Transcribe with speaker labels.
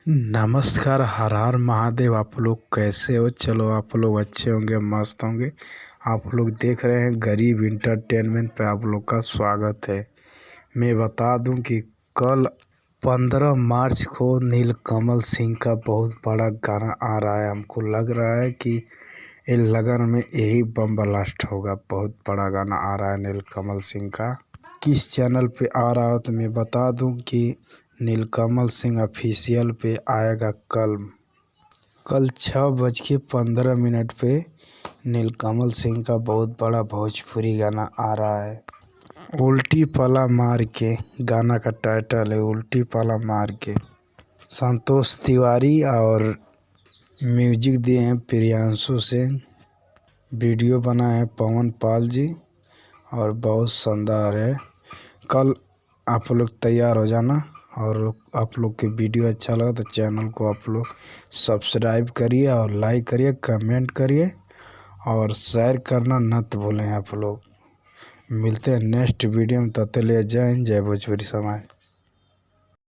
Speaker 1: नमस्कार, हर हर महादेव। आप लोग कैसे हो? चलो आप लोग अच्छे होंगे, मस्त होंगे। आप लोग देख रहे हैं गरीब इंटरटेनमेंट पे आप लोग का स्वागत है। मैं बता दूं कि कल 15 मार्च को नीलकमल सिंह का बहुत बड़ा गाना आ रहा है। हमको लग रहा है कि इस लगन में यही बम ब्लास्ट होगा। बहुत बड़ा गाना आ रहा है नीलकमल सिंह का। किस चैनल पे आ रहा हो तो मैं बता दूं कि नीलकमल सिंह ऑफिशियल पे आएगा कल 6:15 पे नीलकमल सिंह का बहुत बड़ा भोजपुरी गाना आ रहा है। उल्टी पाला मार के गाना का टाइटल है, उल्टी पाला मार के। संतोष तिवारी और म्यूजिक दिए हैं प्रियांशु सिंह। वीडियो बना है पवन पाल जी और बहुत शानदार है। कल आप लोग तैयार हो जाना। और आप लोग के वीडियो अच्छा लगा तो चैनल को आप लोग सब्सक्राइब करिए और लाइक करिए, कमेंट करिए और शेयर करना मत भूलें। आप लोग मिलते हैं नेक्स्ट वीडियो में। तब तक के लिए जय हिंद, जय भोजपुरी समाज।